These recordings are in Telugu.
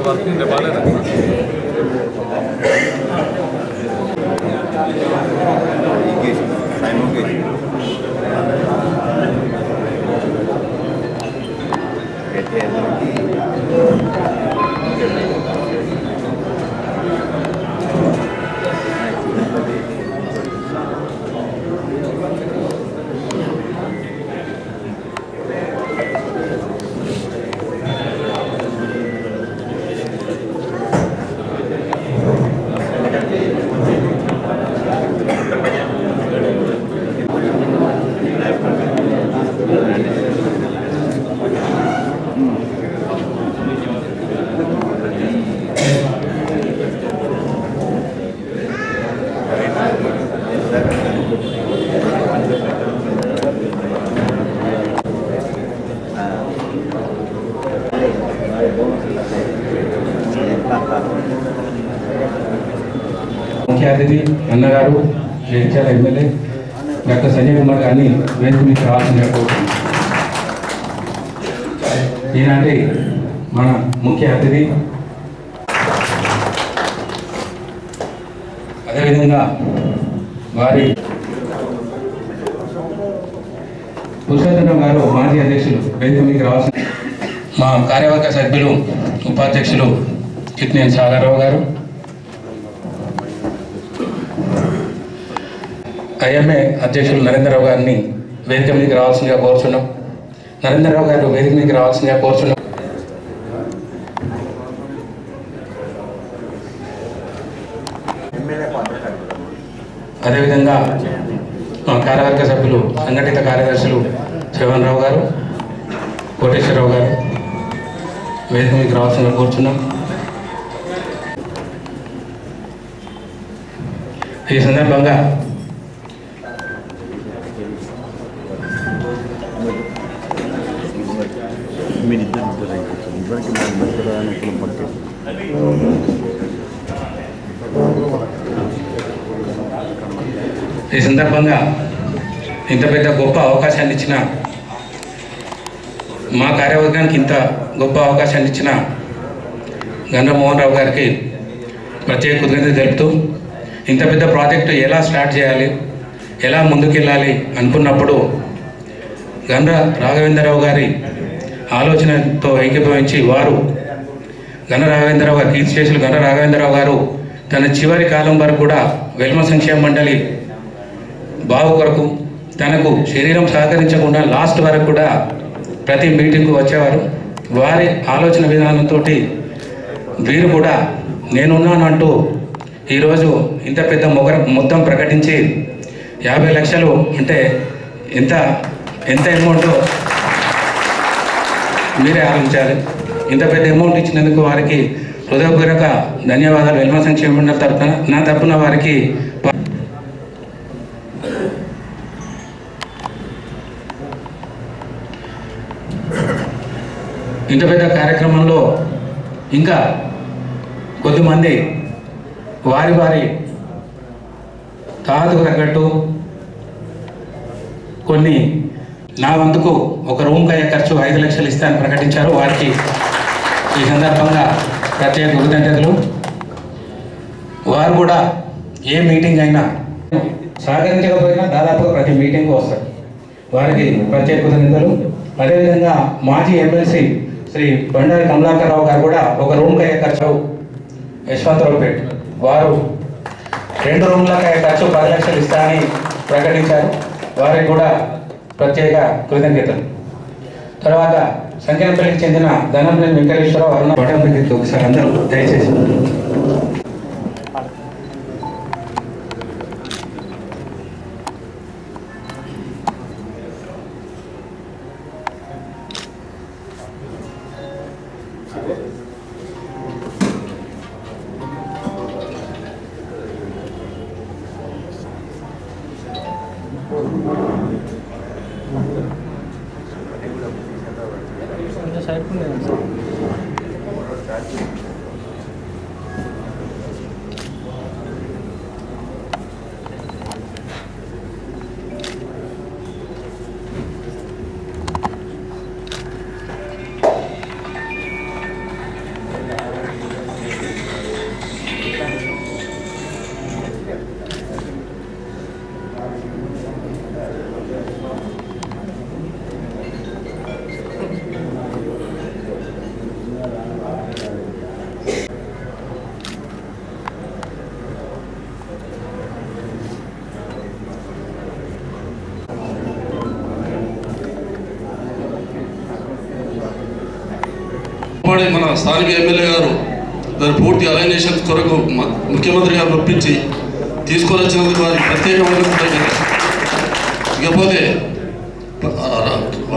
వర్కింగ్ బాగాలేదా ముఖ్య అతిథి అన్నగారు జగిత్యాల ఎమ్మెల్యే డాక్టర్ సంజయ్ కుమార్ గారిని వేదిక మీద రావాల్సిందిగా కోరుతున్నాను. ఈనాటి మన ముఖ్య అతిథి అదేవిధంగా వారి పురుషోత్తరం గారు మాజీ అధ్యక్షులు వేదిక మీద రావాల్సిన మా కార్యవర్గ సభ్యులు ఉపాధ్యక్షులు చిట్నేని సాగర్రావు గారు, ఐఎంఏ అధ్యక్షులు నరేంద్రరావు గారిని వేదిక మీదకి రావాల్సిందిగా కోరుచున్నాం. నరేంద్రరావు గారు వేదిక మీదకి రావాల్సిందిగా కోరుచున్నాం. అదేవిధంగా మా కార్యవర్గ సభ్యులు సంఘటిత కార్యదర్శులు శ్రవణ్ రావు గారు, కోటేశ్వరరావు గారు వేదిక మీదకి రావాల్సిందిగా కోరుచున్నాం. ఈ సందర్భంగా ఇంత పెద్ద గొప్ప అవకాశాన్ని ఇచ్చిన మా కార్యవర్గానికి ఇంత గొప్ప అవకాశాన్ని ఇచ్చిన గండ్ర మోహన్ రావు గారికి ప్రత్యేక కృతజ్ఞతలు తెలుపుతూ, ఇంత పెద్ద ప్రాజెక్టు ఎలా స్టార్ట్ చేయాలి, ఎలా ముందుకెళ్ళాలి అనుకున్నప్పుడు గండ్ర రాఘవేంద్రరావు గారి ఆలోచనతో ఏకీభవించి వారు గండ్ర రాఘవేంద్రరావు గారు కీర్తిశేషులు గండ్ర రాఘవేంద్రరావు గారు తన చివరి కాలం వరకు కూడా వెల్మ సంక్షేమ మండలి బావు కొరకు తనకు శరీరం సహకరించకుండా లాస్ట్ వరకు కూడా ప్రతి మీటింగ్కు వచ్చేవారు. వారి ఆలోచన విధానంతో వీరు కూడా నేనున్నాను అంటూ ఈరోజు ఇంత పెద్ద మొత్తం ప్రకటించి 50 లక్షలు అంటే ఎంత అమౌంట్ మీరే ఆలోచించాలి. ఇంత పెద్ద అమౌంట్ ఇచ్చినందుకు వారికి హృదయపూర్వక ధన్యవాదాలు. వెల్మ సంక్షేమ మండలి తరఫున నా తరఫున వారికి ఇంత పెద్ద కార్యక్రమంలో ఇంకా కొద్దిమంది వారి తాహతుకు తగ్గట్టు కొన్ని నా వంతుకు ఒక రూమ్కి అయ్యే ఖర్చు 5 లక్షలు ఇస్తానని ప్రకటించారు. వారికి ఈ సందర్భంగా ప్రత్యేక కృతజ్ఞతలు. వారు కూడా ఏ మీటింగ్ అయినా సహకరించకపోయినా దాదాపుగా ప్రతి మీటింగ్కు వస్తారు. వారికి ప్రత్యేక కృతజ్ఞతలు. అదేవిధంగా మాజీ ఎమ్మెల్సీ శ్రీ బండారి కమలాకర్రావు గారు కూడా ఒక రూమ్కి అయ్యే ఖర్చు యశ్వంతరావుపేట వారు 2 రూమ్లకు అయ్యే ఖర్చు 10 లక్షలు ఇస్తానని ప్రకటించారు. వారికి కూడా ప్రత్యేక కృతజ్ఞతలు. తర్వాత సంఖ్యాపల్లికి చెందిన ధనంపల్లి వెంకటేశ్వరరావు అరుణ పట్టణపల్లికి ఒకసారి అందరూ దయచేసి మన స్థానిక ఎమ్మెల్యే గారు దాని పూర్తి అలైనేషన్ కొరకు ముఖ్యమంత్రి గారు ఒప్పించి తీసుకొని వచ్చినందుకు వారికి ప్రత్యేకమైన కృతజ్ఞతలు. ఇకపోతే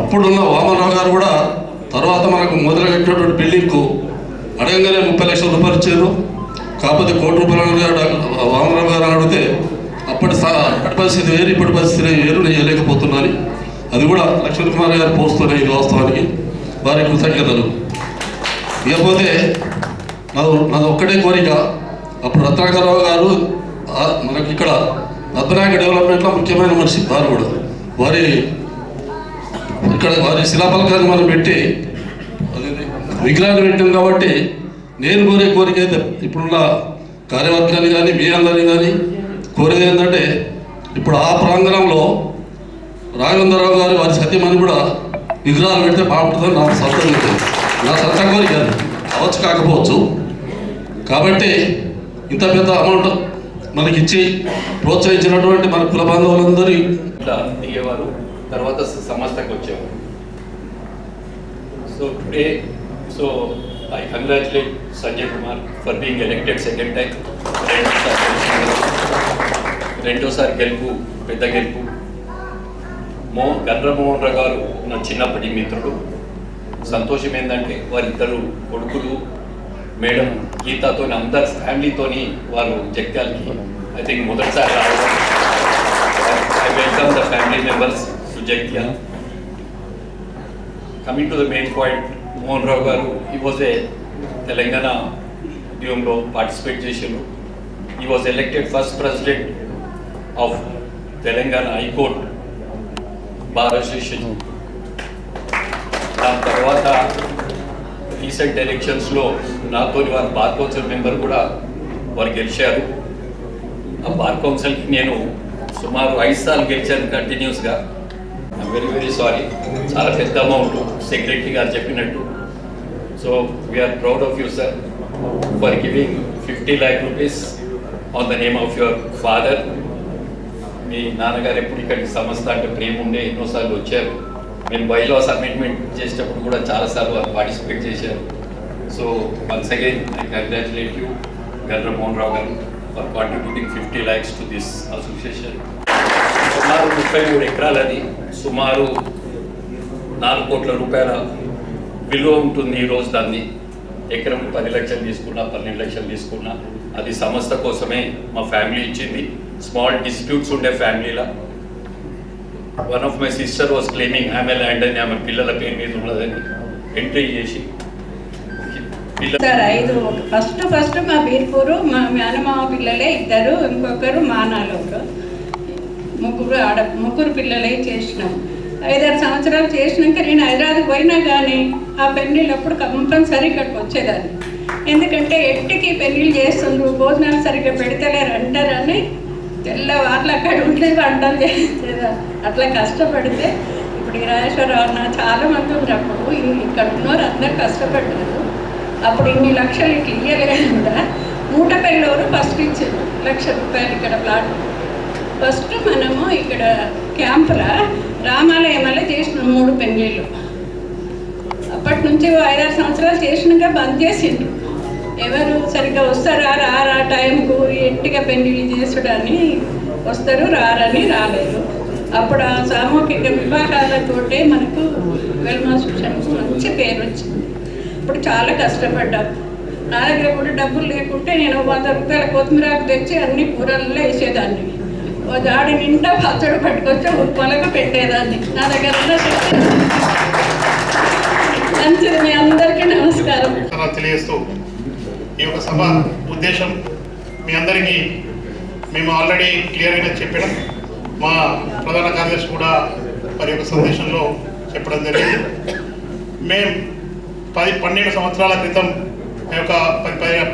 అప్పుడున్న వామనరావు గారు కూడా తర్వాత మనకు మొదలుపెట్టినటువంటి బిల్డింగ్కు అడగంగానే 30 లక్షల రూపాయలు ఇచ్చారు. కాకపోతే ₹1,00,00,000 వామనరావు గారు అడిగితే అప్పటి పరిస్థితి వేరు, ఇప్పటి పరిస్థితి వేరు, నేను చేయలేకపోతున్నాను. అది కూడా లక్ష్మణ్ కుమార్ గారు పోస్తున్నాయి. ఇది వాస్తవానికి వారి కృతజ్ఞతలు. ఇకపోతే నాది ఒక్కటే కోరిక, అప్పుడు రత్నాకరరావు గారు మనకి ఇక్కడ రత్నాయక డెవలప్మెంట్లో ముఖ్యమైన మనిషి వారు కూడా, వారి శిలాఫలకాన్ని మనం పెట్టి విగ్రహాన్ని పెట్టాం. కాబట్టి నేను కోరే కోరిక అయితే ఇప్పుడున్న కార్యవర్గాన్ని కానీ మీ అందరినీ కానీ కోరేది ఏంటంటే, ఇప్పుడు ఆ ప్రాంగణంలో రాఘవేంద్రరావు గారు వారి సత్యమని కూడా విగ్రహాలు పెడితే బాగుంటుందని నా సొంత కోరిక. అవచ్చు కాకపోవచ్చు. కాబట్టి ఇంత పెద్ద అమౌంట్ మనకి ఇచ్చి ప్రోత్సహించినటువంటి మన కుల బాంధవులందరూ ఇట్లా దిగేవారు, తర్వాత సంస్థకు వచ్చేవారు. So I congratulate Sanjay Kumar for being elected second time. రెండోసారి గెలుపు, పెద్ద గెలుపు. గండ్రమోహన్ రావు గారు నా చిన్నప్పటి మిత్రుడు. సంతోషం ఏంటంటే వారిద్దరు కొడుకులు మేడం గీతాతో అందరి ఫ్యామిలీతోని వారు జగ్గాల్కి ఐ థింక్ మొదటిసారి రావడం. I welcome the family members to Jagtial. Coming to the main point, Mohan Rao garu ఈ వాజ్ ఏ తెలంగాణ ఉద్యమంలో పార్టిసిపేట్ చేశారు. ఈ was elected first president of Telangana high court bar association. దాని తర్వాత రీసెంట్ ఎలక్షన్స్లో నాతో వారు బార్ కౌన్సిల్ మెంబర్ కూడా వారు గెలిచారు. ఆ బార్ కౌన్సిల్కి నేను సుమారు 5 సార్లు గెలిచాను కంటిన్యూస్గా. I'm very very sorry. చాలా పెద్ద అమౌంట్ సెక్రటరీ గారు చెప్పినట్టు. So we're proud of you sir for giving 50 lakh rupees on the name of your father. మీ నాన్నగారు ఎప్పుడు ఇక్కడికి సంస్థ అంటే ప్రేమ ఉండే ఎన్నోసార్లు వచ్చారు. మేము బైలాస్ అమెండ్మెంట్ చేసేటప్పుడు కూడా చాలాసార్లు వారు పార్టిసిపేట్ చేశారు. So once again I congratulate you Gandramohan Rao garu for contributing 50 lakhs to this association. సుమారు 33 ఎకరాలది, సుమారు 4 కోట్ల రూపాయల విలువ ఉంటుంది ఈరోజు. దాన్ని ఎకరం 10 లక్షలు తీసుకున్నా, 12 లక్షలు తీసుకున్నా అది సంస్థ కోసమే మా ఫ్యామిలీ ఇచ్చింది. స్మాల్ డిస్ప్యూట్స్ ఉండే ఫ్యామిలీలో one of my sister was claiming ఆమె ల్యాండ్ అని, ఆమె పిల్లల పేరు మీద ఉన్నదని ఎంట్రీ చేసి సార్ 5 ఫస్ట్ మా బీర్పూరు, మా మేనమామ పిల్లలే 2, ఇంకొకరు మా నాలుగు, ముగ్గురు పిల్లలే చేసినాం. 5-6 సంవత్సరాలు చేసినాక నేను హైదరాబాద్ పోయినా కానీ ఆ పెళ్ళిళ్ళప్పుడు కంపల్సరీ ఇక్కడికి వచ్చేదాన్ని. ఎందుకంటే ఎట్టికి పెళ్ళిళ్ళు చేస్తుండ్రు, భోజనాలు సరిగ్గా పెడతలేరు అంటారని తెల్లవార్లు అక్కడ ఉంటే వంటలు చేసేదాన్ని. అట్లా కష్టపడితే ఇప్పుడు ఈ రాజేశ్వరరావు అన్న చాలామంది ఉంది. అప్పుడు ఇక్కడ ఉన్నవారు అందరు కష్టపడ్డారు. అప్పుడు ఇన్ని లక్షలు ఇట్లా ఇయ్యలేదు కూడా. మూటపల్లిలోరు ఫస్ట్ ఇచ్చారు ₹1,00,000 ఇక్కడ ప్లాట్. ఫస్ట్ మనము ఇక్కడ క్యాంపులో రామాలయంలో చేసిన 3 పెళ్ళిళ్ళు. అప్పటి నుంచి 5-6 సంవత్సరాలు చేసినాక బంద్ చేసిండ్రు. ఎవరు సరిగ్గా వస్తారా రారా టైంకు ఎట్టిగా పెళ్ళిళ్ళు చేసుడని వస్తారు, రారని రాలేదు. అప్పుడు ఆ సామూహిక వివాహాలతోటే మనకు వెల్మాన్స్కి మంచి పేరు వచ్చింది. ఇప్పుడు చాలా కష్టపడ్డాను. నా దగ్గర కూడా డబ్బులు లేకుంటే నేను ₹100 కొత్తిమీరకు తెచ్చి అన్ని కూరల్లో వేసేదాన్ని. ఓ జాడి నిండా పచ్చడి పట్టుకొచ్చి ఉప్పలకు పెట్టేదాన్ని. నా దగ్గర ఉన్న శక్తి మంచిది. మీ అందరికీ నమస్కారం తెలియజేస్తూ ఈ యొక్క సభ ఉద్దేశం మీ అందరికీ మేము ఆల్రెడీ క్లియర్గా చెప్పడం, మా ప్రధాన కార్యదర్శి కూడా వారి యొక్క సందేశంలో చెప్పడం జరిగింది. మేము 12 సంవత్సరాల క్రితం ఆ యొక్క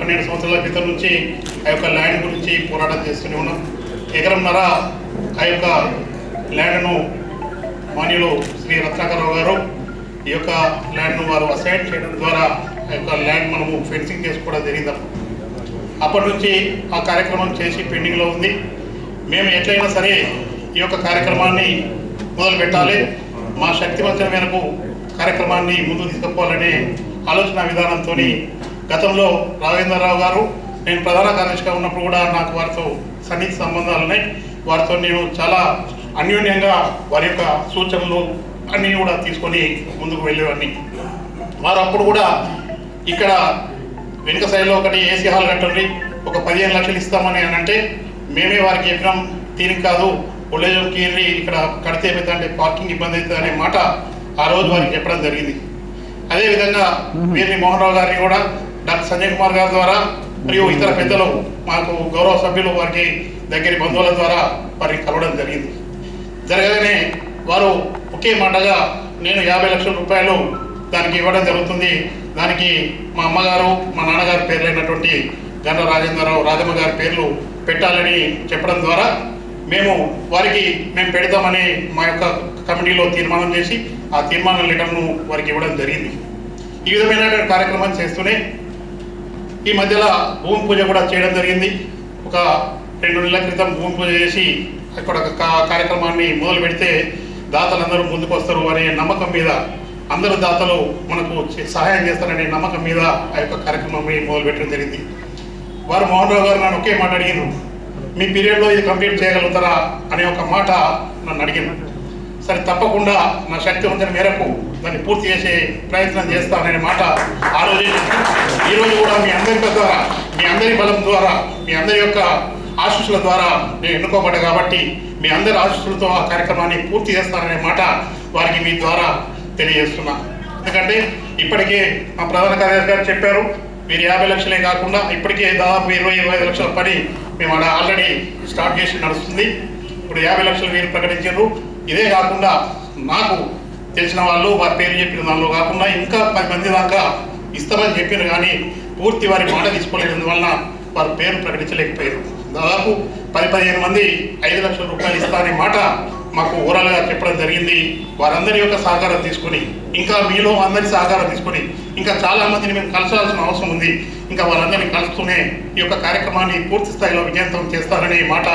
12 సంవత్సరాల క్రితం నుంచి ఆ యొక్క ల్యాండ్ గురించి పోరాటం చేస్తూనే ఉన్నాం. ఎకరంన్నర ఆ యొక్క ల్యాండ్ను మాన్యులు శ్రీ రత్నాకరరావు గారు ఈ యొక్క ల్యాండ్ను వారు అసైన్ చేయడం ద్వారా ఆ యొక్క ల్యాండ్ మనము ఫెన్సింగ్ చేసుకోవడం జరిగింది. అప్పటి నుంచి ఆ కార్యక్రమం చేసి పెండింగ్లో ఉంది. మేము ఎట్లయినా సరే ఈ యొక్క కార్యక్రమాన్ని మొదలు పెట్టాలి, మా శక్తివంచన మేరకు కార్యక్రమాన్ని ముందుకు తీసుకుపోవాలనే ఆలోచన విధానంతో గతంలో రాఘవేంద్రరావు గారు నేను ప్రధాన కార్యదర్శిగా ఉన్నప్పుడు కూడా నాకు వారితో సన్నిహిత సంబంధాలు ఉన్నాయి. వారితో నేను చాలా అన్యోన్యంగా వారి యొక్క సూచనలు అన్నీ కూడా తీసుకొని ముందుకు వెళ్ళేవాడిని. వారు అప్పుడు కూడా ఇక్కడ వెనుక సైడ్లో ఒకటి ఏసీ హాల్ కట్టండి, ఒక 15 లక్షలు ఇస్తామని అని అంటే మేమే వారికి చెప్పినాం, దీనికి కాదు ఒళ్ళేజం కీర్రి ఇక్కడ కడితే ఏమైందంటే పార్కింగ్ ఇబ్బంది అవుతుంది అనే మాట ఆ రోజు వారికి చెప్పడం జరిగింది. అదేవిధంగా వీరిని మోహన్ రావు గారిని కూడా డాక్టర్ సంజయ్ కుమార్ గారి ద్వారా మరియు ఇతర పెద్దలు మాకు గౌరవ సభ్యులు వారికి దగ్గరి బంధువుల ద్వారా వారికి కలవడం జరిగింది. జరగగానే వారు ఒకే మాటగా నేను 50 లక్షల రూపాయలు దానికి ఇవ్వడం జరుగుతుంది, దానికి మా అమ్మగారు మా నాన్నగారి పేర్లైనటువంటి గండ్ర రాజేంద్రరావు రాజమ్మ గారి పేర్లు పెట్టాలని చెప్పడం ద్వారా మేము పెడతామని మా యొక్క కమిటీలో తీర్మానం చేసి ఆ తీర్మానం లెటర్ను వారికి ఇవ్వడం జరిగింది. ఈ విధమైన కార్యక్రమం చేస్తూనే ఈ మధ్యలో భూమి పూజ కూడా చేయడం జరిగింది. ఒక 2 నెలల క్రితం భూమి పూజ చేసి అక్కడ కార్యక్రమాన్ని మొదలు పెడితే దాతలందరూ ముందుకు వస్తారు అనే నమ్మకం మీద, అందరూ దాతలు మనకు సహాయం చేస్తారనే నమ్మకం మీద ఆ యొక్క కార్యక్రమాన్ని మొదలుపెట్టడం జరిగింది. వారు మోహన్ రావు గారు నన్ను ఒకే మాట అడిగారు, మీ పీరియడ్లో ఇది కంప్లీట్ చేయగలుగుతారా అనే ఒక మాట నన్ను అడిగాను. సరే తప్పకుండా నా శక్తి వంచన మేరకు దాన్ని పూర్తి చేసే ప్రయత్నం చేస్తాననే మాట ఆ రోజు. ఈరోజు కూడా మీ అందరి ద్వారా, మీ అందరి బలం ద్వారా, మీ అందరి యొక్క ఆశీస్సుల ద్వారా నేను ఎన్నుకోబడ్డా కాబట్టి మీ అందరి ఆశీస్సులతో ఆ కార్యక్రమాన్ని పూర్తి చేస్తాననే మాట వారికి మీ ద్వారా తెలియజేస్తున్నా. ఎందుకంటే ఇప్పటికే మా ప్రధాన కార్యదర్శి గారు చెప్పారు, మీరు 50 లక్షలే కాకుండా ఇప్పటికే దాదాపు 20-25 లక్షల పని మేము ఆల్రెడీ స్టార్ట్ చేసి నడుస్తుంది. ఇప్పుడు 50 లక్షలు మీరు ప్రకటించారు. ఇదే కాకుండా నాకు తెలిసిన వాళ్ళు వారి పేరు చెప్పిన దానిలో కాకుండా ఇంకా 10 మంది దాకా ఇస్తామని చెప్పారు, కానీ పూర్తి వారి మాట తీసుకోలేనందువలన వారి పేరు ప్రకటించలేకపోయారు. దాదాపు 10-15 మంది 5 లక్షల రూపాయలు ఇస్తారనే మాట మాకు ఓవరాల్గా చెప్పడం జరిగింది. వారందరి యొక్క సహకారం తీసుకొని, ఇంకా మీలో అందరి సహకారం తీసుకొని, ఇంకా చాలా మందిని మేము కలసాల్సిన అవసరం ఉంది. ఇంకా వారందరినీ కలుస్తూనే ఈ యొక్క కార్యక్రమాన్ని పూర్తి స్థాయిలో విజయవంతం చేస్తారనే మాట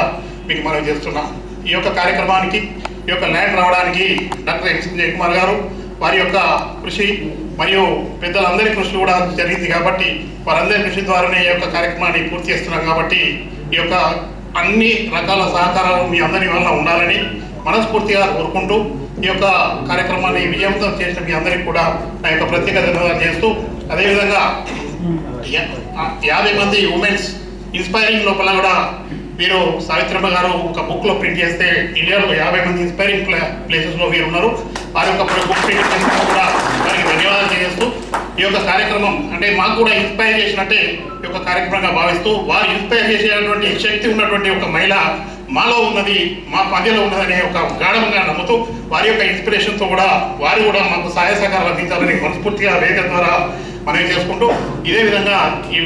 మీకు మనం చేస్తున్నాం. ఈ యొక్క కార్యక్రమానికి, ఈ యొక్క ల్యాండ్ రావడానికి డాక్టర్ ఎం సంజయ్ కుమార్ గారు వారి యొక్క కృషి మరియు పెద్దలందరి కృషి కూడా జరిగింది కాబట్టి వారందరి కృషి ద్వారానే ఈ యొక్క కార్యక్రమాన్ని పూర్తి చేస్తున్నాం. కాబట్టి ఈ యొక్క అన్ని రకాల సహకారాలు మీ అందరి వల్ల ఉండాలని మనస్ఫూర్తిగా కోరుకుంటూ ఈ యొక్క కార్యక్రమాన్ని విజయవంతం చేసిన మీ అందరికీ కూడా నా యొక్క ప్రత్యేక ధన్యవాదాలు చేస్తూ, అదేవిధంగా 50 మంది ఉమెన్స్ ఇన్స్పైరింగ్ లోపల కూడా వీరు సావిత్రమ్మ గారు ఒక బుక్లో ప్రింట్ చేస్తే ఇండియాలో 50 మంది ఇన్స్పైరింగ్ ప్లేసెస్లో వీరు ఉన్నారు. వారి యొక్క బుక్ ప్రింట్ చేసినా కూడా వారికి ధన్యవాదాలు చేస్తూ ఈ యొక్క కార్యక్రమం అంటే మాకు కూడా ఇన్స్పైర్ చేసినట్టే ఈ యొక్క కార్యక్రమంగా భావిస్తూ, వారు ఇన్స్పైర్ చేసేటువంటి శక్తి ఉన్నటువంటి ఒక మహిళ మాలో ఉన్నది, మా మధ్యలో ఉన్నదనే ఒక గాఢంగా నమ్ముతూ వారి యొక్క ఇన్స్పిరేషన్తో కూడా వారు కూడా మాకు సహాయ సహకారాలు అందించాలని మనస్ఫూర్తిగా వేదిక ద్వారా మనవి చేసుకుంటూ, ఇదే విధంగా ఈ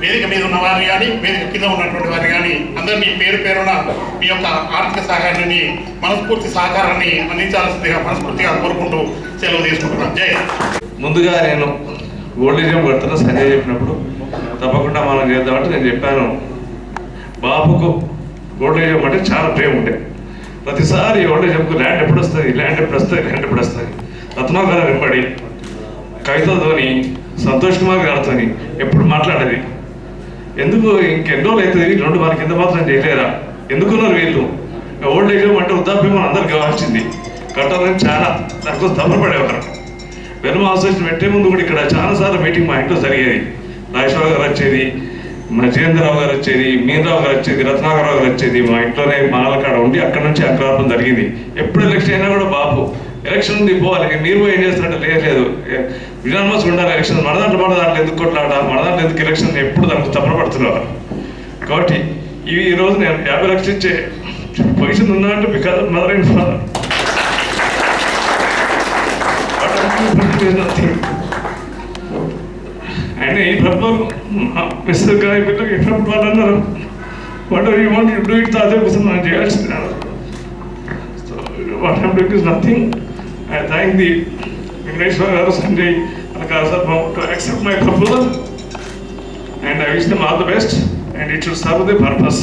వేదిక మీద ఉన్న వారిని కానీ వేదిక కింద ఉన్నటువంటి వారిని కానీ అందరినీ పేరు పేరున మీ యొక్క ఆర్థిక సహాయాన్ని మనస్ఫూర్తి సహకారాన్ని అందించాల్సిందిగా మనస్ఫూర్తిగా కోరుకుంటూ సెలవు తీసుకుంటున్నాను. జై. ముందుగా నేను ఓల్డేజ్ కడుతున్నా సంజయ్ చెప్పినప్పుడు తప్పకుండా మనం చేద్దామంటే నేను చెప్పాను, బాబుకు ఓల్డేజ్ అంటే చాలా ప్రేమ ఉండే. ప్రతిసారి ఓల్డేజ్ ల్యాండ్ ఎప్పుడు వస్తుంది, ల్యాండ్ ఎప్పుడు వస్తుంది, ల్యాండ్ ఎప్పుడు వస్తుంది. రత్నాకర్ వెంబడి కవితతోని సంతోష్ కుమార్ గారితో ఎప్పుడు మాట్లాడేది, ఎందుకు ఇంకెన్నో అవుతుంది 2 వారి కింద మాత్రం చేయలేరా, ఎందుకున్నారు వీళ్ళు ఓల్డ్ ఏజ్ అంటే వృద్ధాప్యం అందరికి కావాల్సింది కట్టాలని చాలా దానికోసం తప్పపడేవారు. వెనుమ అసోసియేషన్ పెట్టే ముందు కూడా ఇక్కడ చాలాసార్లు మీటింగ్ మా ఇంట్లో జరిగేది. నాగేశ్వరరావు గారు వచ్చేది, మజేంద్రరావు గారు వచ్చేది, మీనరావు గారు వచ్చేది, రత్నాకరరావు గారు వచ్చేది. మా ఇంట్లోనే మాలకాడ ఉండి అక్కడ నుంచి అగ్రహారం జరిగింది. ఎప్పుడు ఎలక్షన్ అయినా కూడా బాబు ఎలక్షన్ ఉంది పోవాలి, మీరు ఏం చేస్తున్నట్టు లేదు విజాన్మస్ ఉండాలి. ఎలక్షన్ మన దాంట్లో ఎందుకు కొట్లాట, మన దాంట్లో ఎందుకు ఎలక్షన్ ఎప్పుడు దానికి తప్పన పడుతున్నారు. కాబట్టి ఇవి ఈరోజు నేను 50 లక్షలు ఇచ్చే పొజిషన్ ఉన్నా అంటే బికాజ్ మదర్ అండ్ ఫాదర్. ఆయన ఈ ప్రభుత్వం మిస్టర్ గారి పిల్లలకి ఎప్పుడు వాళ్ళు అన్నారు whatever you want you do it, అదే కోసం మనం చేయాల్సింది. So what I'm doing is nothing. I thank the Venkateshwara garu, Sanjay sir to accept my proposal and I wish them all the best and it should serve the purpose.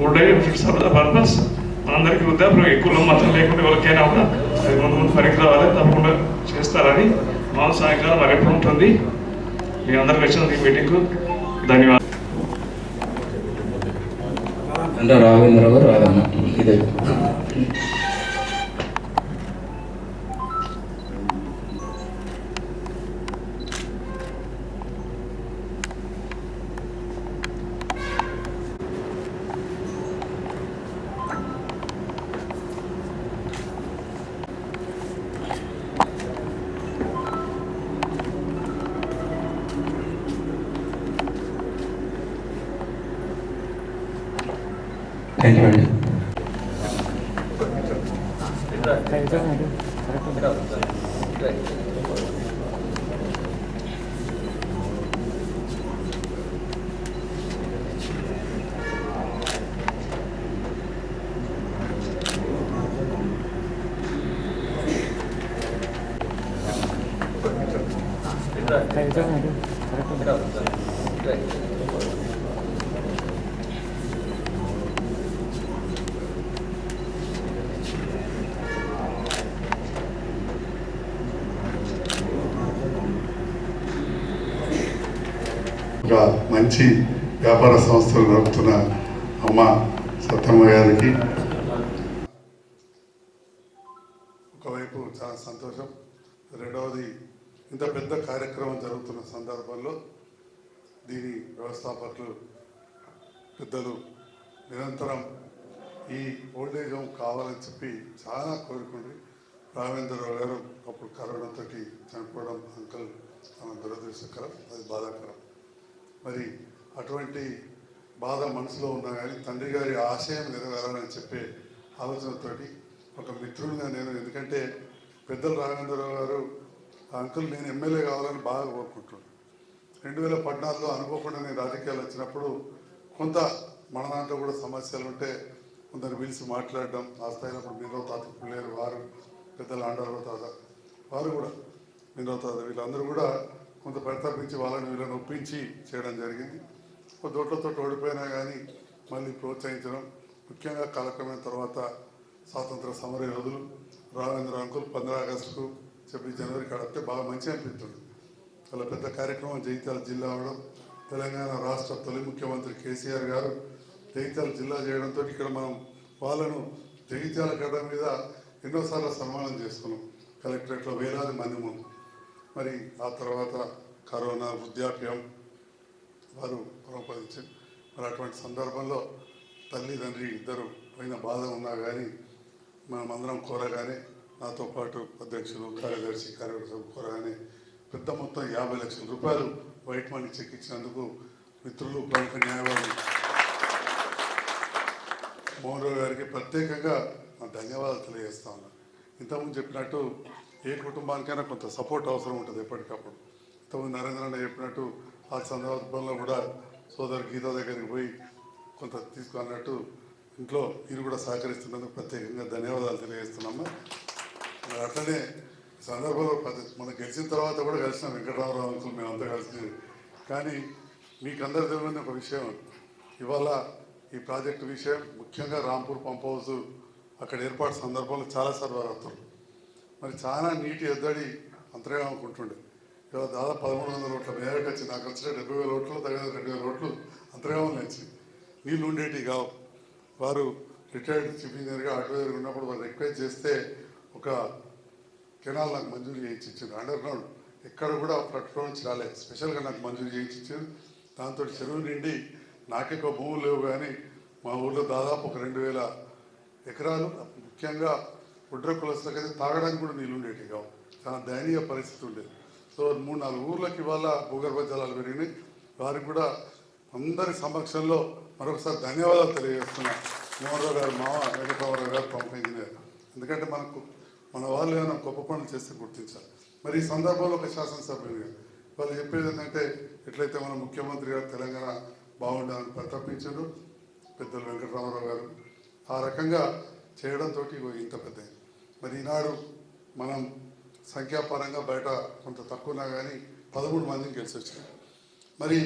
Old age should serve the purpose. మనందరికీ వృద్ధాప్యం ఎక్కువ మతం లేకుండా ఎవరికైనా కూడా అది ముందు పనికి రావాలి, తప్పకుండా చేస్తారని. మామూలు సాయంకాలం మరి ఎప్పుడు ఉంటుంది. మీ అందరికి వచ్చిన ఈ మీటింగ్కు ధన్యవాదాలు. అంటే రాఘవేంద్రరావు గారు రాదన్న ఇదే థ్యాంక్ యూ అండి. ఒక మంచి వ్యాపార సంస్థలు నడుపుతున్న అమ్మ సత్యమ్మ గారికి ఒకవైపు చాలా సంతోషం, రెండవది ఇంత పెద్ద కార్యక్రమం జరుగుతున్న సందర్భంలో దీని వ్యవస్థాపకులు పెద్దలు నిరంతరం ఈ ఓల్డేజ్ హోమ్ కావాలని చెప్పి చాలా కోరుకుంది. రాఘవేంద్రరావు గారు అప్పుడు కరోనాతో చనిపోవడం అంకల్ చాలా దురదృష్టకరం, అది బాధాకరం. మరి అటువంటి బాధ మనసులో ఉన్నా కానీ తండ్రి గారి ఆశయం నెరవేరాలని చెప్పే ఆలోచనతోటి ఒక మిత్రుడిగా నేను, ఎందుకంటే పెద్దలు రాఘవేంద్రరావు గారు అంకుల్ నేను ఎమ్మెల్యే కావాలని బాగా కోరుకుంటున్నాను. 2014లో అనుకోకుండా నేను రాజకీయాలు వచ్చినప్పుడు కొంత మన దాంట్లో కూడా సమస్యలు ఉంటే కొందరు పిలిచి మాట్లాడడం, ఆ స్థాయిలో అప్పుడు మీరో తాత పిల్లేరు వారు, పెద్దలు ఆండారావు తాత వారు కూడా, మీరో తాత వీళ్ళందరూ కూడా కొంత పరితపించి వాళ్ళని వీళ్ళని ఒప్పించి చేయడం జరిగింది. దొడ్లతో ఓడిపోయినా కానీ మళ్ళీ ప్రోత్సహించడం, ముఖ్యంగా కాలక్రమం తర్వాత స్వాతంత్ర సమర యోధులు రాఘవేంద్ర అంకుల్ 15 ఆగస్టుకు 26 జనవరికి ఆడితే బాగా మంచి అనిపిస్తుంది. చాలా పెద్ద కార్యక్రమం జగిత్యాల జిల్లా అవడం, తెలంగాణ రాష్ట్ర తొలి ముఖ్యమంత్రి కేసీఆర్ గారు జగిత్యాల జిల్లా చేయడంతో ఇక్కడ మనం వాళ్ళను జగిత్యాల గడ్డ మీద ఎన్నోసార్లు సన్మానం చేసుకున్నాం కలెక్టరేట్లో వేలాది మంది ముందు. మరి ఆ తర్వాత కరోనా, వృద్ధాప్యం వారు పురోపదించారు. మరి అటువంటి సందర్భంలో తల్లిదండ్రి ఇద్దరు పైన బాధ ఉన్నా కానీ మనమందరం కోరగానే, నాతో పాటు అధ్యక్షులు, కార్యదర్శి కోరగానే పెద్ద మొత్తం 50 లక్షల రూపాయలు వైట్ మనీ చెక్ ఇచ్చినందుకు మిత్రులు ప్రముఖ న్యాయవాదులు మోహన్ రావు గారికి ప్రత్యేకంగా ధన్యవాదాలు తెలియజేస్తా ఉన్నాను. ఇంతకుముందు చెప్పినట్టు ఏ కుటుంబానికైనా కొంత సపోర్ట్ అవసరం ఉంటుంది ఎప్పటికప్పుడు. ఇంతకుముందు నరేంద్ర అన్న చెప్పినట్టు ఆ సందర్భంలో కూడా సోదరు గీత దగ్గరికి పోయి కొంత తీసుకున్నట్టు ఇంట్లో మీరు కూడా సహకరిస్తున్నందుకు ప్రత్యేకంగా ధన్యవాదాలు తెలియజేస్తున్నాము. అట్లనే సందర్భంలో మనం గెలిచిన తర్వాత కూడా కలిసినాం, వెంకటరామరావు అంకుల్ మేమంతా కలిసి. కానీ మీకు అందరి తెలియని ఒక విషయం, ఇవాళ ఈ ప్రాజెక్టు విషయం ముఖ్యంగా రాంపూర్ పంప్ హౌస్ అక్కడ ఏర్పాటు సందర్భంలో చాలా సర్వరాత్రులు మరి చాలా నీటి ఎద్దడి అంతగా అనుకుంటుండే. ఇవాళ దాదాపు 1300 ఓట్ల మేరకు వచ్చి నాకు వచ్చిన 70,000 ఓట్లు, దగ్గర 2,000 ఓట్లు అంతర్గామం నుంచి నీళ్ళు ఉండేటివి కావు. వారు రిటైర్డ్ చీఫ్ ఇంజనీర్గా అడ్వైజర్ ఉన్నప్పుడు వారు రిక్వెస్ట్ చేస్తే ఒక కెనాల్ నాకు మంజూరు చేయించారు. అండర్ గ్రౌండ్ ఎక్కడ కూడా ఫ్లడ్ నుంచి రాలేదు, స్పెషల్గా నాకు మంజూరు చేయించారు. దాంతో చెరువు నిండి నాకెక్కువ భూములు లేవు కానీ మా ఊళ్ళో దాదాపు ఒక 2000 ఎకరాలు ముఖ్యంగా ఉడ్ర కులస్తులకైతే తాగడానికి కూడా నీళ్ళు ఉండేవి కావు. చాలా దయనీయ పరిస్థితి ఉండేది. సో 3-4 ఊర్లకి ఇవాళ భూగర్భ జలాలు పెరిగినాయి. వారికి కూడా అందరి సమక్షంలో మరొకసారి ధన్యవాదాలు తెలియజేస్తున్నా. మోహన్రావు గారు, మామ వెంకటరామరావు గారు, ప్రముఖ ఇంజనీర్. ఎందుకంటే మన వాళ్ళు ఏమైనా గొప్ప పనులు చేస్తే గుర్తించాలి. మరి ఈ సందర్భంలో ఒక శాసనసభ్యునిగా వాళ్ళు చెప్పేది ఏంటంటే, ఎట్లయితే మన ముఖ్యమంత్రి గారు తెలంగాణ బాగుండాలని ప్రతాపించారు పెద్దలు వెంకటరామరావు గారు, ఆ రకంగా చేయడంతో ఇంత పెద్ద. మరి ఈనాడు మనం సంఖ్యాపరంగా బయట కొంత తక్కువనా కానీ 13 మందిని గెలిచి వచ్చారు. మరి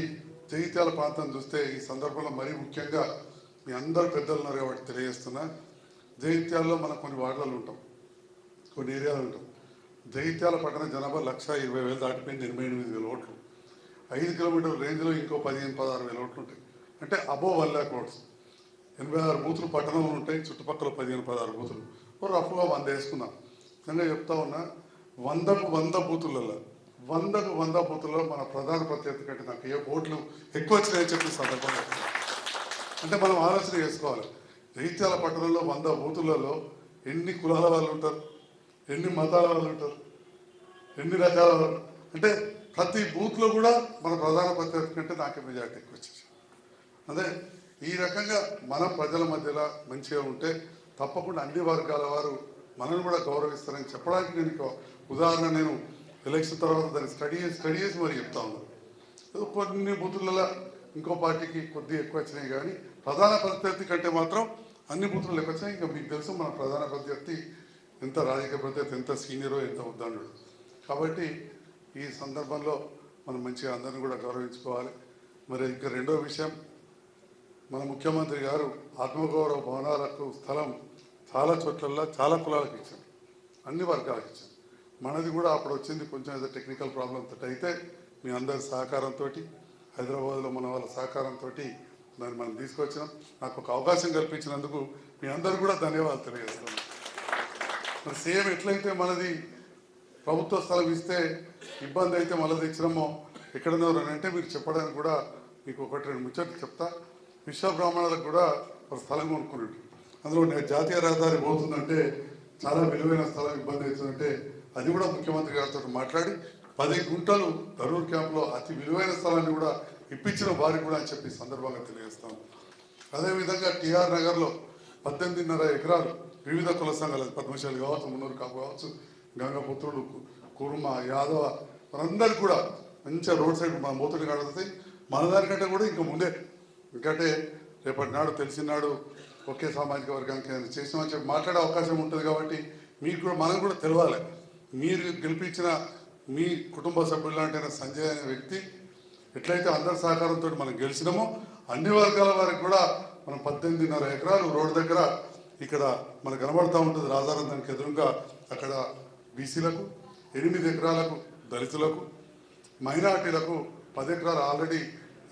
జగిత్యాల ప్రాంతం చూస్తే ఈ సందర్భంలో మరీ ముఖ్యంగా మీ అందరు పెద్దలు ఉన్నారు కాబట్టి తెలియజేస్తున్నా. జగిత్యాలలో మనం కొన్ని వార్డులలో ఉంటాం, కొన్ని ఏరియాలు ఉంటాం. జగిత్యాల పట్టణ జనాభా 1,20,000 దాటిపోయింది, 88,000 ఓట్లు. 5 కిలోమీటర్ల రేంజ్లో ఇంకో 15-16,000 ఓట్లు ఉంటాయి. అంటే అబోవ్ 1 lakh ఓట్స్. 86 బూతులు పట్టణంలో ఉంటాయి, చుట్టుపక్కల 15-16 బూతులు. రఫ్గా 100 వేసుకుందాం. నిజంగా చెప్తా ఉన్నా, 100కు 100 బూతులలో 100కు 100 బూతుల్లో మన ప్రధాన ప్రత్యర్థి కంటే నాకు ఏ ఓట్లు ఎక్కువ వచ్చినాయని చెప్పి సందర్భంగా. అంటే మనం ఆలోచన చేసుకోవాలి. జగిత్యాల పట్టణంలో 100 బూతులలో ఎన్ని కులాల వాళ్ళు ఉంటారు, ఎన్ని మతాల వాళ్ళు ఉంటారు, ఎన్ని రకాల వాళ్ళు. అంటే ప్రతి బూత్లో కూడా మన ప్రధాన ప్రత్యర్థి కంటే నాకే మెజార్టీ ఎక్కువ వచ్చేసి. అదే ఈ రకంగా మనం ప్రజల మధ్యలో మంచిగా ఉంటే తప్పకుండా అన్ని వర్గాల వారు మనల్ని కూడా గౌరవిస్తారని చెప్పడానికి నేను ఉదాహరణ, నేను ఎలక్షన్ తర్వాత దాన్ని స్టడీ చేసి మరి చెప్తా ఉన్నాను. కొన్ని బూతులలో ఇంకో పార్టీకి కొద్దిగా ఎక్కువ వచ్చినాయి కానీ ప్రధాన ప్రత్యర్థి కంటే మాత్రం అన్ని బూతులు ఎక్కువ వచ్చినాయి. ఇంకా మీకు తెలుసు మన ప్రధాన ప్రత్యర్థి ఎంత రాజకీయ ప్రత్యర్థి, ఎంత సీనియరో, ఎంత ఉద్దండు. కాబట్టి ఈ సందర్భంలో మనం మంచిగా అందరిని కూడా గౌరవించుకోవాలి. మరి ఇంకా రెండో విషయం, మన ముఖ్యమంత్రి గారు ఆత్మగౌరవ భవనాలకు స్థలం చాలా చోట్లల్లో చాలా కులాలకు ఇచ్చారు, అన్ని వర్గాలకు ఇచ్చారు. మనది కూడా అప్పుడు వచ్చింది కొంచెం ఏదో టెక్నికల్ ప్రాబ్లంతో. అయితే మీ అందరి సహకారంతో, హైదరాబాద్లో మన వాళ్ళ సహకారంతో దాన్ని మనం తీసుకొచ్చినాం. నాకు ఒక అవకాశం కల్పించినందుకు మీ అందరూ కూడా ధన్యవాదాలు తెలియజేస్తున్నాను. మరి సేమ్ ఎట్లయితే మనది ప్రభుత్వ స్థలం ఇస్తే ఇబ్బంది అయితే మళ్ళీ తెచ్చినామో ఎక్కడనో అంటే మీరు చెప్పడానికి కూడా మీకు 1-2 ముచ్చట్లు చెప్తా. విశ్వబ్రాహ్మణులకు కూడా ఒక స్థలం కొనుక్కున్నాడు. అందులో జాతీయ రహదారి పోతుందంటే చాలా విలువైన స్థలం, ఇబ్బంది అవుతుందంటే అది కూడా ముఖ్యమంత్రి గారితో మాట్లాడి 10 గుంటలు ధరూర్ క్యాంప్లో అతి విలువైన స్థలాన్ని కూడా ఇప్పించిన వారికి కూడా అని చెప్పి సందర్భంగా తెలియజేస్తాం. అదేవిధంగా టిఆర్ నగర్లో 18.5 ఎకరాలు వివిధ కుల సంఘాలు, పద్మశాలి కావచ్చు, మున్నూరు కాపు కావచ్చు, గంగపుత్రుడు, కుర్మ, యాదవ, మనందరికీ కూడా మంచిగా రోడ్ సైడ్ మన మోతుడి కడుతుంది. మన దానికంటే కూడా ఇంకా ముందే, ఎందుకంటే రేపటి నాడు తెలిసినాడు ఒకే సామాజిక వర్గానికి చేసినామని చెప్పి మాట్లాడే అవకాశం ఉంటుంది. కాబట్టి మీకు కూడా మనం కూడా తెలవాలి. మీరు గెలిపించిన మీ కుటుంబ సభ్యులు లాంటి సంజయ్ అనే వ్యక్తి ఎట్లయితే అందరి సహకారంతో మనం గెలిచినామో అన్ని వర్గాల వారికి కూడా మనం 18.5 ఎకరాలు రోడ్డు దగ్గర ఇక్కడ మనకు కనబడుతూ ఉంటుంది. రాజారం దానికి ఎదురుగా అక్కడ బీసీలకు 8 ఎకరాలకు, దళితులకు, మైనార్టీలకు 10 ఎకరాలు ఆల్రెడీ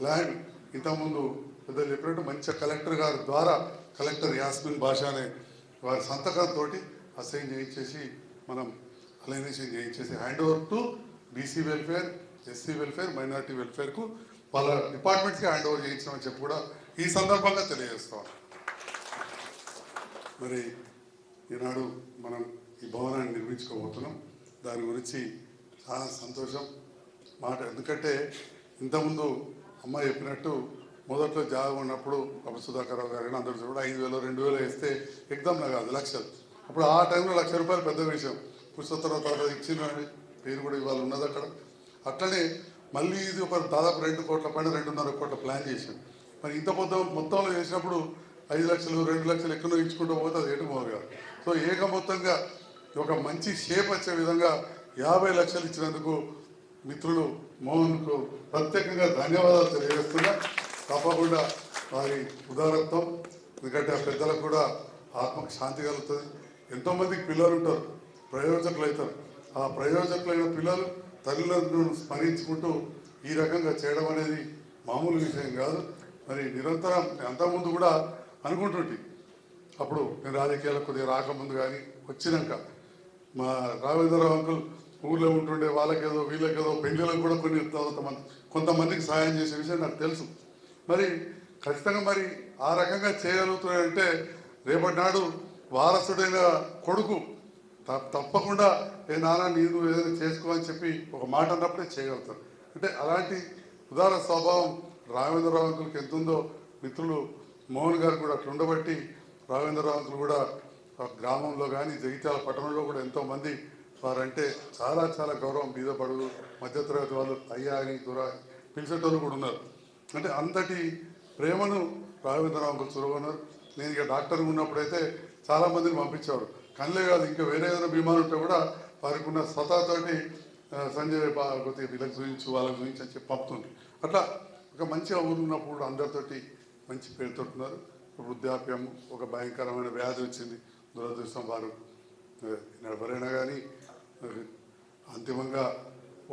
ల్యాండ్ ఇంతకుముందు పెద్దలు చెప్పినట్టు మంచిగా కలెక్టర్ గారి ద్వారా, కలెక్టర్ యాస్మిన్ బాషా అనే వారి సంతకంతో అసైన్ చేయించేసి మనం అలైనేషన్ చేయించేసి hand over to BC welfare, SC welfare, minority వెల్ఫేర్కు వాళ్ళ డిపార్ట్మెంట్స్కి హ్యాండ్ ఓవర్ చేయించామని చెప్పి కూడా ఈ సందర్భంగా తెలియజేస్తాం. మరి ఈనాడు మనం ఈ భవనాన్ని నిర్మించుకోబోతున్నాం. దాని గురించి చాలా సంతోషం మాట. ఎందుకంటే ఇంతకుముందు అమ్మ చెప్పినట్టు మొదట్లో జాగా ఉన్నప్పుడు అప్పుడు సుధాకర్ రావు గారు అందరూ కూడా 5,000 2,000 వేస్తే ఎగ్జామ్లో కాదు లక్షలు. అప్పుడు ఆ టైంలో ₹1,00,000 పెద్ద విషయం. పుస్తకం తర్వాత ఇచ్చిన పేరు కూడా ఇవాళ ఉన్నది అక్కడ. అట్లనే మళ్ళీ ఇది ఒక దాదాపు 2 కోట్ల పైన 2.5 కోట్ల ప్లాన్ చేసాం. మరి ఇంత మొత్తంలో చేసినప్పుడు 5 లక్షలు 2 లక్షలు ఎక్కడో ఇచ్చుకుంటూ పోతే అది ఏటు మోరు కాదు. సో ఏక మొత్తంగా ఒక మంచి షేప్ వచ్చే విధంగా 50 లక్షలు ఇచ్చినందుకు మిత్రులు మోహన్కు ప్రత్యేకంగా ధన్యవాదాలు తెలియజేస్తున్నా. తప్పకుండా వారి ఉదారత్వం, ఎందుకంటే ఆ పెద్దలకు కూడా ఆత్మకు శాంతి కలుగుతుంది. ఎంతోమందికి పిల్లలు ఉంటారు, ప్రయోజకులు అవుతారు. ఆ ప్రయోజకులైన పిల్లలు తల్లిదండ్రులను స్మరించుకుంటూ ఈ రకంగా చేయడం అనేది మామూలు విషయం కాదు. మరి నిరంతరం అంతకుముందు కూడా అనుకుంటుంటే, అప్పుడు నేను రాజకీయాలకు కొద్దిగా రాకముందు కానీ వచ్చినాక మా రాఘవేంద్రరావు అంకుల్ ఊళ్ళో ఉంటుండే వాళ్ళకేదో వీళ్ళకేదో పెళ్ళిళ్ళకు కూడా కొంతమందికి సహాయం చేసే విషయం నాకు తెలుసు. మరి ఖచ్చితంగా మరి ఆ రకంగా చేయగలుగుతున్నాడంటే రేపటి నాడు వారసుడైన కొడుకు తప్పకుండా ఏ నాన్న నీరు ఏదైనా చేసుకో అని చెప్పి ఒక మాట అన్నప్పుడే చేయగలుగుతారు. అంటే అలాంటి ఉదార స్వభావం రాఘవేంద్రరావు అంకుల్కి ఎంత ఉందో మిత్రులు మోహన్ గారు కూడా అట్లా ఉండబట్టి రాఘవేంద్రరావు అంకుల్ కూడా గ్రామంలో కానీ జగిత్యాల పట్టణంలో కూడా ఎంతోమంది వారంటే చాలా చాలా గౌరవం, బీద బడుగు మధ్యతరగతి వాళ్ళు అయ్యా అని దూరా పిలిచేటోళ్ళు కూడా ఉన్నారు. అంటే అంతటి ప్రేమను రాఘవేంద్రరావు అంకుల్ చూరగొన్నారు. నేను ఇక డాక్టర్ ఉన్నప్పుడైతే చాలామందిని పంపించేవారు. కళ్ళే కాదు ఇంకా వేరే ఏదైనా బీమారు ఉంటే కూడా వారికి ఉన్న స్వతహాతోటి సంజయ్ కొద్దిగా వీళ్ళకి చూపించు వాళ్ళకి చూపించి అని చెప్పి పంపుతుంది. అట్లా ఒక మంచిగా ఊరు ఉన్నప్పుడు అందరితోటి మంచి పేరుతోటున్నారు. వృద్ధాప్యం ఒక భయంకరమైన వ్యాధి వచ్చింది, దురదృష్టం వారు ఎవరైనా కానీ అంతిమంగా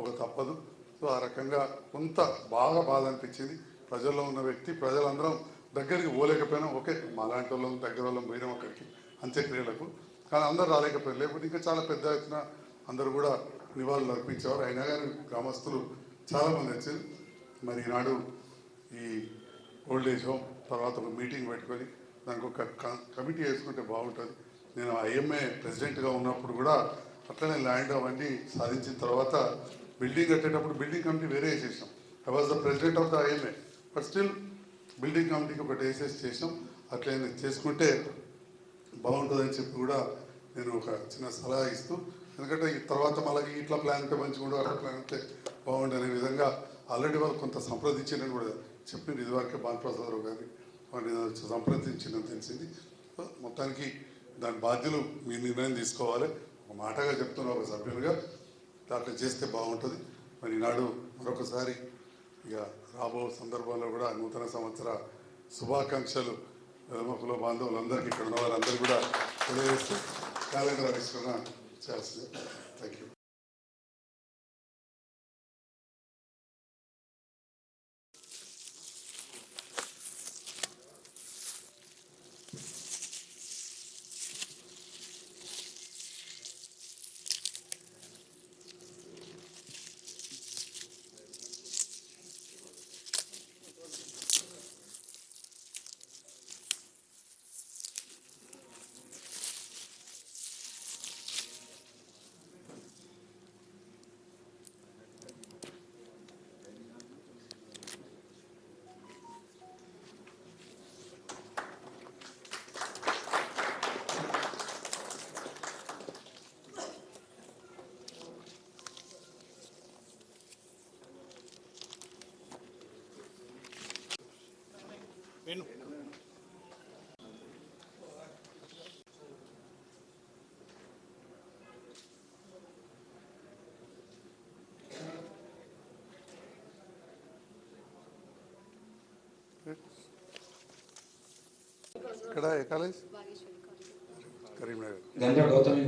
ఒక తప్పదు. సో ఆ రకంగా కొంత బాగా బాధ అనిపించింది. ప్రజల్లో ఉన్న వ్యక్తి ప్రజలందరం దగ్గరికి పోలేకపోయినా, ఓకే మాలాంటి వాళ్ళం దగ్గర వాళ్ళం పోయినాం అక్కడికి అంత్యక్రియలకు, కానీ అందరూ రాలేకపోయారు. లేకపోతే ఇంకా చాలా పెద్ద ఎత్తున అందరూ కూడా నివాళులు అర్పించేవారు. అయినా కానీ గ్రామస్తులు చాలామంది వచ్చారు. మరి ఈనాడు ఈ ఓల్డ్ ఏజ్ హోమ్ తర్వాత ఒక మీటింగ్ పెట్టుకొని దానికి ఒక కమిటీ వేసుకుంటే బాగుంటుంది. నేను ఐఎంఏ ప్రెసిడెంట్గా ఉన్నప్పుడు కూడా అట్లనే ల్యాండ్ అవన్నీ సాధించిన తర్వాత బిల్డింగ్ కట్టేటప్పుడు బిల్డింగ్ కమిటీ వేరే వేసేసాం. I was the president of the IMA, but still building కమిటీకి ఒకటి వేసేసి చేసాం. అట్లనే చేసుకుంటే బాగుంటుందని చెప్పి కూడా నేను ఒక చిన్న సలహా ఇస్తూ, ఎందుకంటే ఈ తర్వాత మళ్ళీ ఇట్లా ప్లాన్ ఉంటే మంచిగా ఉండవు, అట్లా ప్లాన్ ఉంటే బాగుండే అనే విధంగా ఆల్రెడీ వాళ్ళు కొంత సంప్రదించిందని కూడా చెప్పింది. ఇదివరకే భానుప్రసాదరావు గారిని వాడిని సంప్రదించిందని తెలిసింది. మొత్తానికి దాని బాధ్యులు మీ నిర్ణయం తీసుకోవాలి. ఒక మాటగా చెప్తున్నా ఒక సభ్యులుగా అట్లా చేస్తే బాగుంటుంది. మరి ఈనాడు మరొకసారి ఇక రాబో సందర్భంలో కూడా నూతన సంవత్సర శుభాకాంక్షలు కుల బాంధవులందరికీ ఇక్కడ ఉన్న వారందరూ కూడా తెలియజేస్తూ క్యాలెండర్ ఆవిష్కరణ చేస్తుంది. Thank you. వేణు ఇక్కడ ఏ college? Karimnagar. Ganja Gautami,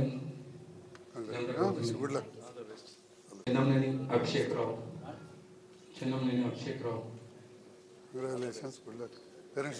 good luck. Chinnamneni Abhishekrao, Chinnamneni Abhishekrao. Congratulations, good luck. Parents.